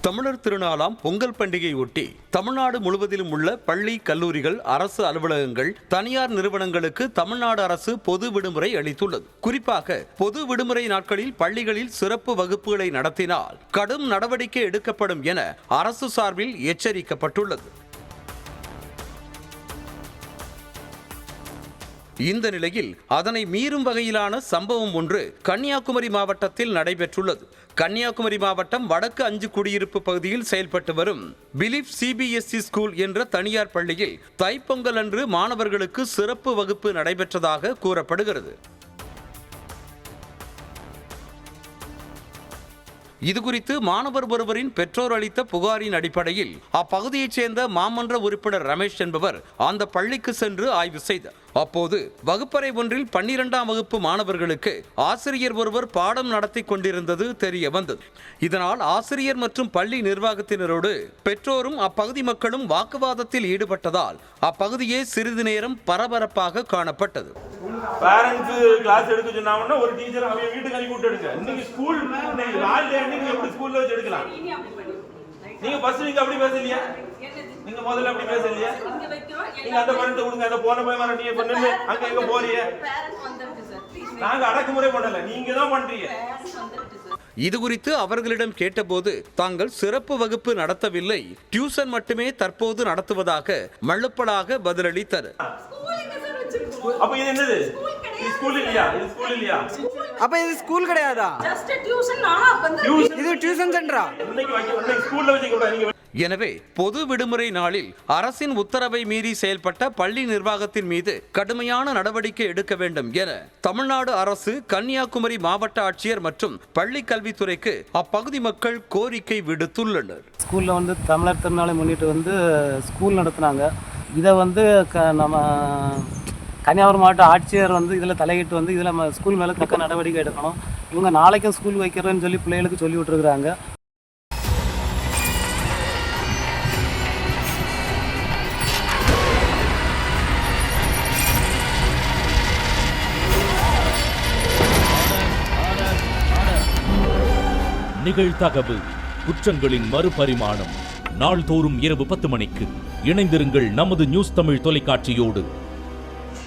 தமிழர் திருநாளாம் பொங்கல் பண்டிகையை ஒட்டி தமிழ்நாடு முழுவதிலும் உள்ள பள்ளி, கல்லூரிகள், அரசு அலுவலகங்கள், தனியார் நிறுவனங்களுக்கு தமிழ்நாடு அரசு பொது விடுமுறை அளித்துள்ளது. குறிப்பாக பொது விடுமுறை நாட்களில் பள்ளிகளில் சிறப்பு வகுப்புகளை நடத்தினால் கடும் நடவடிக்கை எடுக்கப்படும் என அரசு சார்பில் எச்சரிக்கப்பட்டுள்ளது. இந்த நிலையில் அதனை மீறும் வகையிலான சம்பவம் ஒன்று கன்னியாகுமரி மாவட்டத்தில் நடைபெற்றுள்ளது. கன்னியாகுமரி மாவட்டம் வடக்கு 5 குடியிருப்பு பகுதியில் செயல்பட்டு வரும் பிலீப் CBSE ஸ்கூல் என்ற தனியார் பள்ளியில் தைப்பொங்கல் அன்று மாணவர்களுக்கு சிறப்பு வகுப்பு நடைபெற்றதாக கூறப்படுகிறது. இதுகுறித்து மாணவர் ஒருவரின் பெற்றோர் அளித்த புகாரின் அடிப்படையில் அப்பகுதியைச் சேர்ந்த மாமன்ற உறுப்பினர் ரமேஷ் என்பவர் அந்த பள்ளிக்கு சென்று ஆய்வு செய்தார். அப்போது வகுப்பறை ஒன்றில் 12ஆம் வகுப்பு மாணவர்களுக்கு ஆசிரியர் ஒருவர் பாடம் நடத்தி கொண்டிருந்தது தெரிய வந்தது. இதனால் ஆசிரியர் மற்றும் பள்ளி நிர்வாகத்தினரோடு பெற்றோரும் அப்பகுதி மக்களும் வாக்குவாதத்தில் ஈடுபட்டதால் அப்பகுதியே சிறிது நேரம் பரபரப்பாக காணப்பட்டது. பேரண்ட்ஸ் கிளாஸ் எடுக்க சொன்னாங்கன்னா ஒரு டீச்சர் அவங்க வீட்டுக்கு அனுப்பி விட்டுடுங்க. இன்னைக்கு ஸ்கூல் நீங்க எப்படி ஸ்கூல்ல வச்சு எடுக்கலாம்? நீங்க ஃபர்ஸ்ட் நீங்க அப்படி பேசலையா? நீங்க முதல்ல அப்படி பேசலையா? நீங்க அந்த பணத்தை கொடுங்க, அந்த போன போய் வர நீங்க பண்ணுங்க. அங்க எங்க போறீங்க? நாங்க அடக்குமுறை பண்ணல, நீங்க தான் பண்றீங்க. இது குறித்து அவர்களிடம் கேட்டபோது தாங்கள் சிறப்பு வகுப்பு நடத்தவில்லை, டியூஷன் மட்டுமே தற்போது நடத்துவதாக மழுப்பலாக பதிலளித்தனர். அப்ப இது என்னது? இது ஸ்கூல் இல்லையா? இது ஸ்கூல் இல்லையா? அப்ப இது ஸ்கூல் கிடையாதா? Just tuition. இது டியூஷன் சென்டரா? இன்னைக்கு ஸ்கூல்ல வச்சு கூட நீங்க. எனவே பொது விடுமுறை நாளில் அரசின் உத்தரவை மீறி செயல்பட்ட பள்ளி நிர்வாகத்தின் மீது கடுமையான நடவடிக்கை எடுக்க வேண்டும் என தமிழ்நாடு அரசு, கன்னியாகுமரி மாவட்ட ஆட்சியர் மற்றும் பள்ளி கல்வித்துறைக்கு அப்பகுதி மக்கள் கோரிக்கை விடுத்துள்ளனர். ஸ்கூலில் வந்து தமிழர் திருநாளை முன்னிட்டு ஸ்கூல் நடத்துனாங்க. இதை நம்ம கன்னியாகுமரி மாவட்ட ஆட்சியர் இதில் தலையிட்டு இதில் ஸ்கூல் மேலே தக்க நடவடிக்கை எடுக்கணும். இவங்க நாளைக்கும் ஸ்கூல் வைக்கிறேன்னு சொல்லி பிள்ளைகளுக்கு சொல்லி விட்டுருக்குறாங்க. நிகழ்தகவு குற்றங்களின் மறுபரிமாணம். நாள்தோறும் இரவு 10 மணிக்கு இணைந்திருங்கள் நமது நியூஸ் தமிழ் தொலைக்காட்சியோடு.